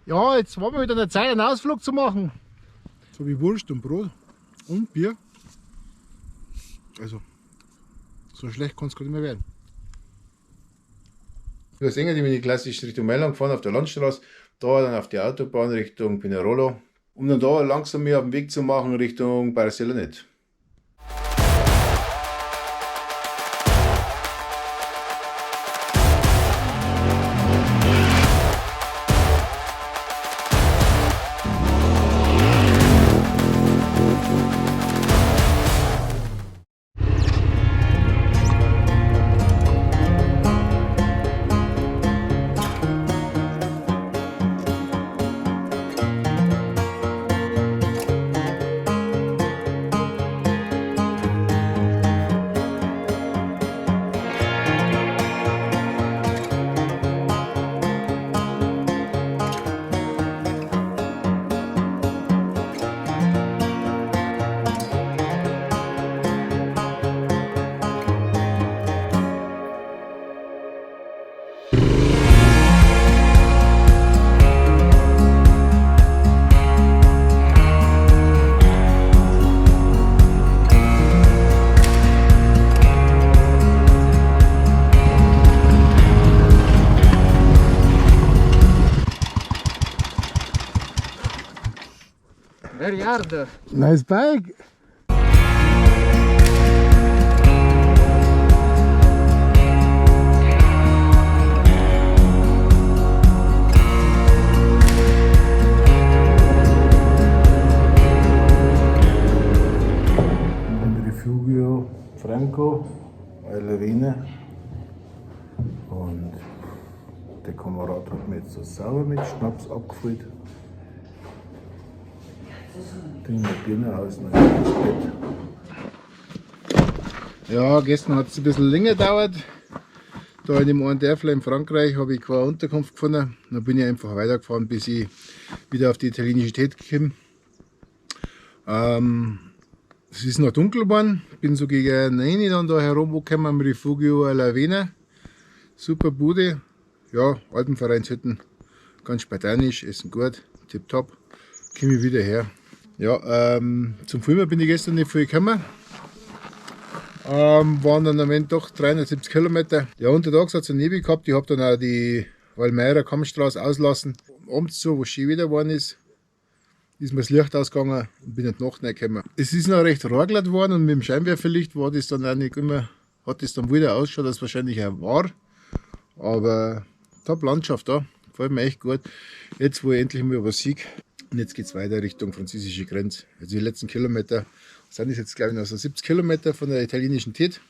Ja, jetzt war mal wieder eine Zeit, einen Ausflug zu machen. So wie Wurst und Brot und Bier. Also, so schlecht kann es gar nicht mehr werden. Da sehen die, bin ich klassisch Richtung Mailand gefahren auf der Landstraße, da dann auf die Autobahn Richtung Pinerolo, um dann da langsam mir auf den Weg zu machen Richtung Barcelona. Very hard. Nice bike! Refugio Franco, Ballerine. Und der Kamerad hat mir jetzt so sauber mit Schnaps abgefüllt. Trinken wir Birne aus und dann ins Bett. Ja, gestern hat es ein bisschen länger gedauert. Da in dem einen Dörfler in Frankreich habe ich keine Unterkunft gefunden. Dann bin ich einfach weitergefahren, bis ich wieder auf die italienische Tätigkeit kam. Es ist noch dunkel geworden. Ich bin so gegen 9 dann da herumgekommen am Refugio alla Vena. Super Bude. Ja, Alpenvereinshütten. Ganz spartanisch, essen gut, tipptopp. Komme ich wieder her. Ja, zum Filmen bin ich gestern nicht viel gekommen. Waren dann am Ende doch 370 Kilometer. Ja, untertags hat es eine Nebel gehabt. Ich habe dann auch die Valmeira Kammstraße auslassen. Abends so, wo es schön wieder geworden ist mir das Licht ausgegangen und bin in die Nacht reingekommen. Es ist noch recht ragelt worden und mit dem Scheinwerferlicht war das dann auch nicht immer, hat das dann wieder ausgeschaut, als wahrscheinlich auch war. Aber top Landschaft da, gefällt mir echt gut. Jetzt, wo ich endlich mal was sehe. Und jetzt geht es weiter Richtung französische Grenze. Also die letzten Kilometer sind es jetzt, glaube ich, noch so 70 Kilometer von der italienischen Tät.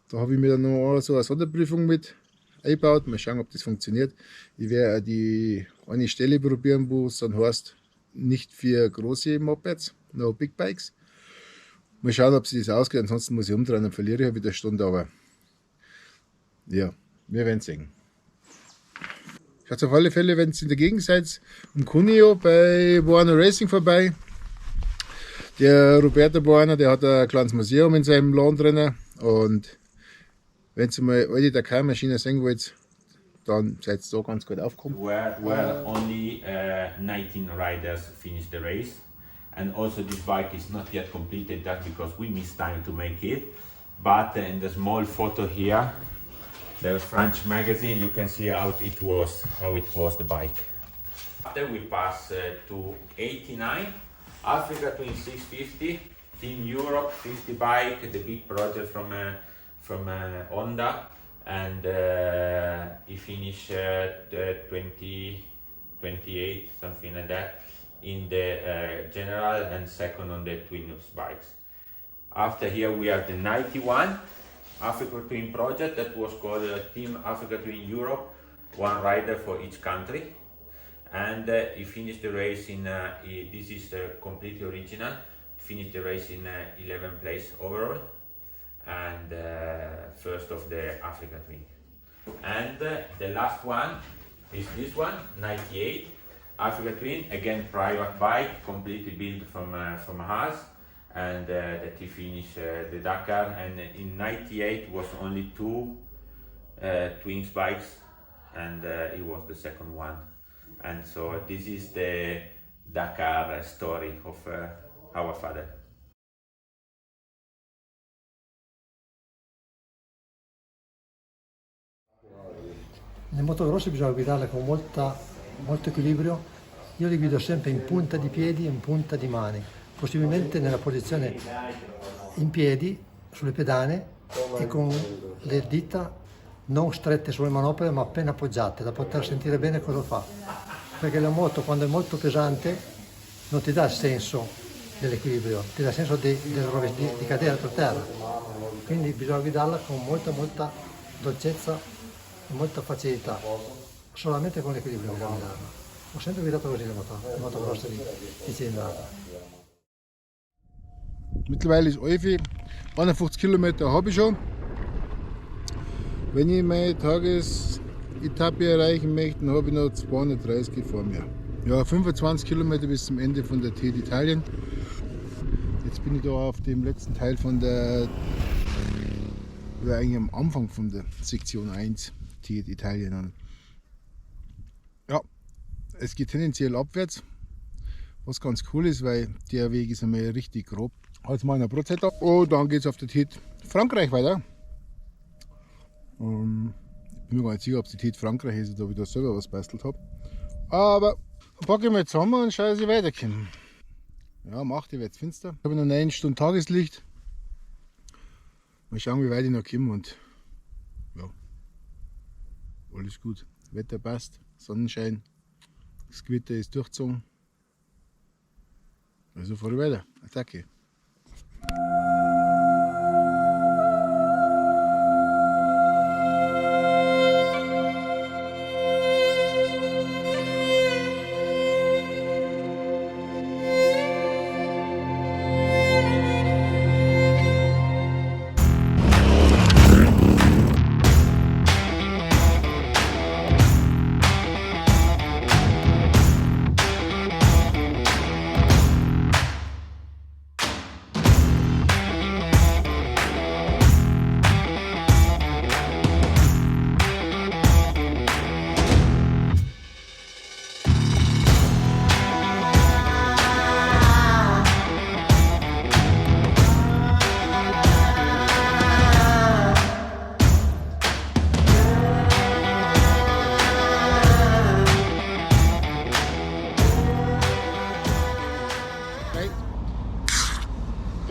Da habe ich mir dann noch so eine Sonderprüfung mit eingebaut. Mal schauen, ob das funktioniert. Ich werde auch die eine Stelle probieren, wo es dann heißt, nicht für große Mopeds, no Big Bikes. Mal schauen, ob sich das ausgeht. Ansonsten muss ich umdrehen, dann verliere ich wieder eine Stunde. Aber ja, wir werden sehen. Schaut auf alle Fälle, wenn ihr in der Gegend seid, um Cuneo bei Buono Racing vorbei. Der Roberto Buono, der hat ein kleines Museum in seinem Laden drin. Und wenn ihr mal alte Dakar-Maschinen sehen wollt, dann seid ihr da ganz gut aufgekommen. Where only 19 riders finished the race, and also this bike is not yet completed. That's because we missed time to make it. But in the small photo here, the French magazine, you can see how it was the bike. After we pass to 89, Africa Twin 650, Team Europe 50 bike, the big project from Honda. And he finished 28, something like that, in the general and second on the Twinux bikes. After here we have the 91 Africa Twin project that was called Team Africa Twin Europe, one rider for each country. And he finished the race in, this is completely original, finished the race in 11th place overall. And first of the Africa Twin. And the last one is this one, 98 Africa Twin, again private bike, completely built from Haas, and that he finished the Dakar. And in 98 was only two twins bikes, and he was the second one. And so this is the Dakar story of our father. Le motocross bisogna guidarle con molto equilibrio. Io li guido sempre in punta di piedi e in punta di mani, possibilmente nella posizione in piedi, sulle pedane e con le dita non strette sulle manopole ma appena appoggiate, da poter sentire bene cosa fa. Perché la moto quando è molto pesante non ti dà il senso dell'equilibrio, ti dà il senso di cadere per terra. Quindi bisogna guidarla con molta dolcezza e molta facilità, solamente con l'equilibrio bisogna guidarla. Ho sempre guidato così le motocross di cilindrata. Mittlerweile ist Alfi, 51 Kilometer habe ich schon. Wenn ich meine Tagesetappe erreichen möchte, dann habe ich noch 230 vor mir. Ja, 25 Kilometer bis zum Ende von der TED Italien. Jetzt bin ich da auf dem letzten Teil von der, oder eigentlich am Anfang von der Sektion 1 TED Italien. Und ja, es geht tendenziell abwärts, was ganz cool ist, weil der Weg ist einmal richtig grob. Jetzt mal eine Brotzeit ab und dann geht es auf der TED Frankreich weiter. Ich bin mir gar nicht sicher, ob es die TED Frankreich ist oder ob ich da selber was bastelt habe. Aber dann packe ich mal zusammen und schaue, dass ich weiterkomme. Ja, um 8 Uhr wird es finster. Ich habe noch 9 Stunden Tageslicht. Mal schauen, wie weit ich noch komme und ja, alles gut. Wetter passt, Sonnenschein, das Gewitter ist durchgezogen. Also fahre ich weiter. Attacke.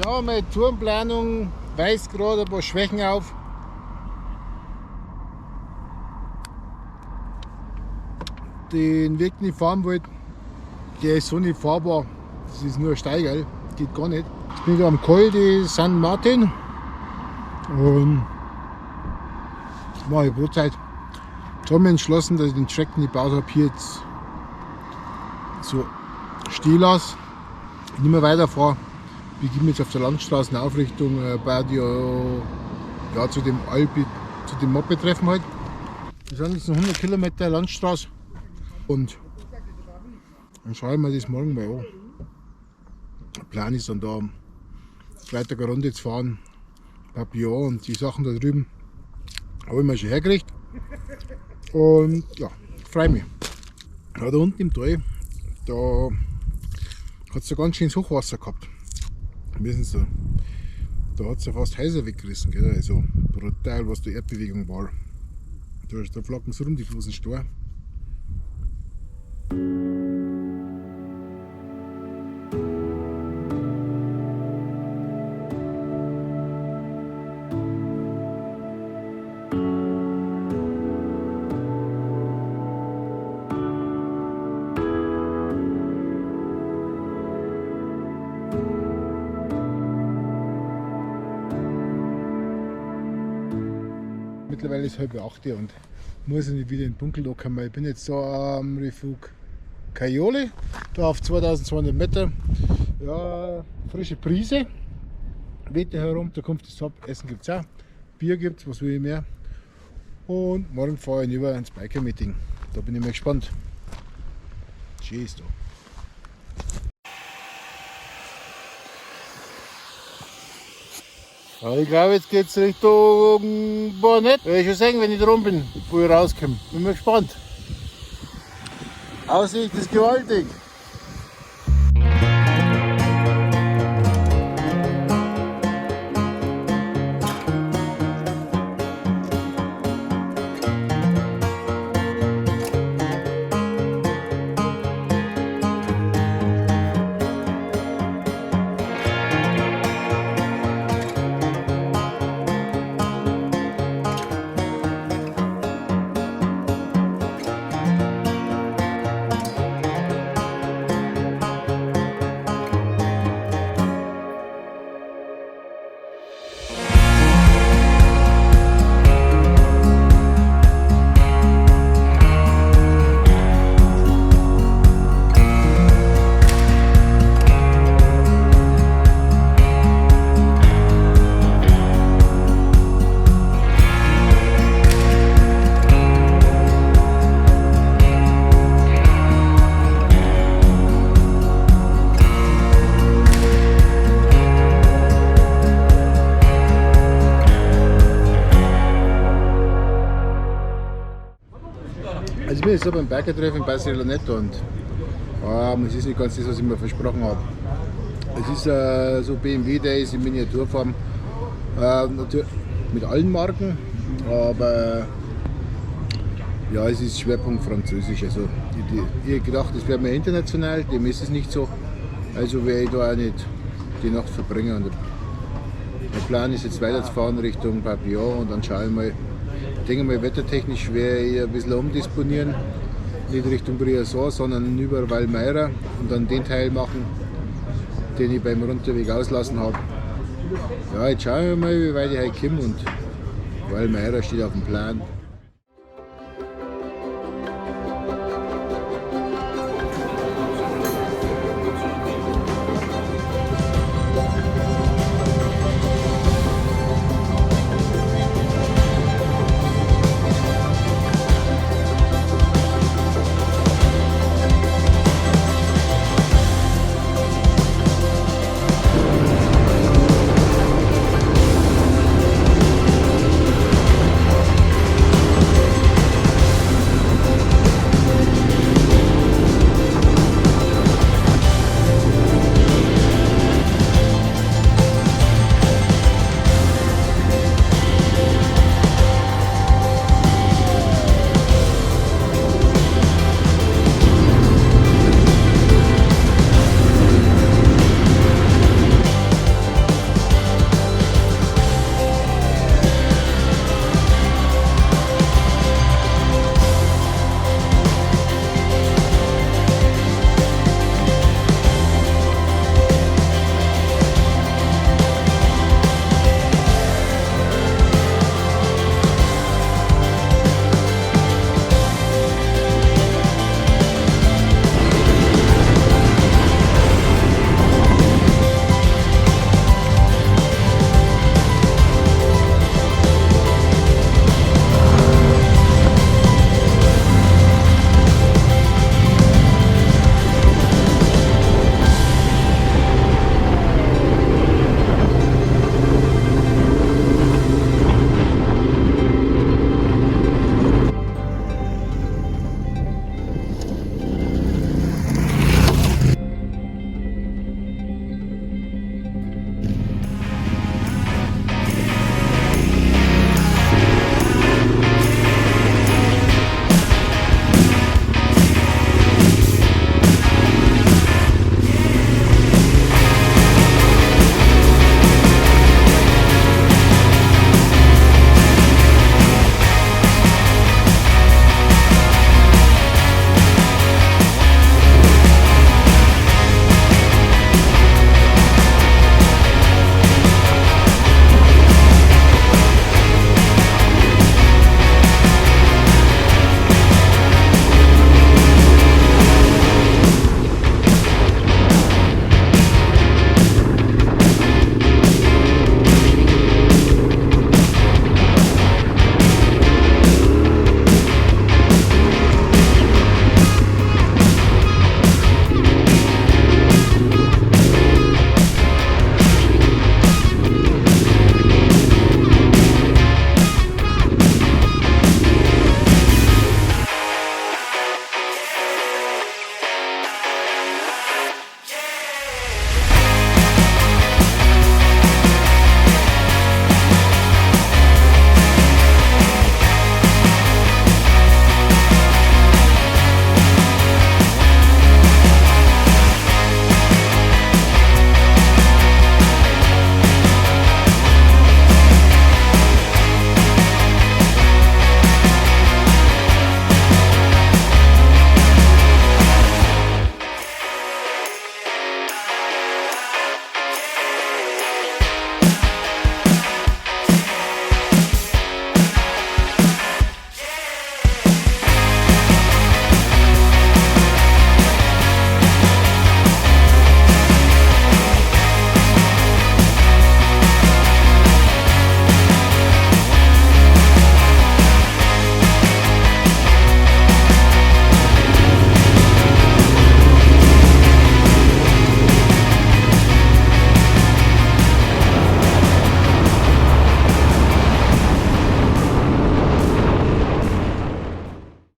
Ja, meine Tourenplanung weist gerade ein paar Schwächen auf. Den Weg, den ich fahren wollte, der ist so nicht fahrbar. Das ist nur ein Steigerl, geht gar nicht. Jetzt bin ich am Col de San Martin und mache ich Brotzeit. Jetzt haben wir entschlossen, dass ich den Track, den ich gebaut habe, hier jetzt so stehen lasse, nicht mehr weiterfahre. Wir gehen jetzt auf der Landstraße auf Richtung Badio, ja, zu dem Moped-Treffen halt. Das sind jetzt noch 100 Kilometer Landstraße und dann schauen wir das morgen mal an. Der Plan ist dann da, Freitag eine Runde zu fahren, Papillon und die Sachen da drüben habe ich mir schon hergekriegt und ja, freue mich. Ja, da unten im Tal, da hat es ja ganz schönes Hochwasser gehabt. Wissen Sie, da hat es ja fast Häuser weggerissen, gell? Also brutal, was die Erdbewegung war. Da flacken sie rum, die großen Steine. Mittlerweile ist 7:30 und muss ich nicht wieder in den Dunkel kommen. Ich bin jetzt da am Refug Caiole, da auf 2200 Meter. Ja, frische Brise, weht herum, da kommt es ab. Essen gibt es auch, Bier gibt es, was will ich mehr. Und morgen fahre ich über ins Biker-Meeting. Da bin ich mal gespannt. Schön ist da. Ja, ich glaube, jetzt geht es Richtung Bonnet. Werde ich schon sehen, wenn ich drum bin, wo ich rauskomme. Bin mal gespannt. Aussicht ist gewaltig. Also mir ist so beim Bergertreffen in Barcelona nicht und es ist nicht ganz das, was ich mir versprochen habe. Es ist so BMW Days in Miniaturform, natürlich mit allen Marken, aber ja, es ist Schwerpunkt Französisch. Also ich hätte gedacht, das wäre mehr international, dem ist es nicht so. Also werde ich da auch nicht die Nacht verbringen. Und der Plan ist jetzt weiterzufahren Richtung Papillon und dann schaue ich mal. Ich denke mal, wettertechnisch werde ich ein bisschen umdisponieren, nicht Richtung Briançon, sondern über Valmeira und dann den Teil machen, den ich beim Runterweg auslassen habe. Ja, jetzt schauen wir mal, wie weit ich heute komme und Valmeira steht auf dem Plan.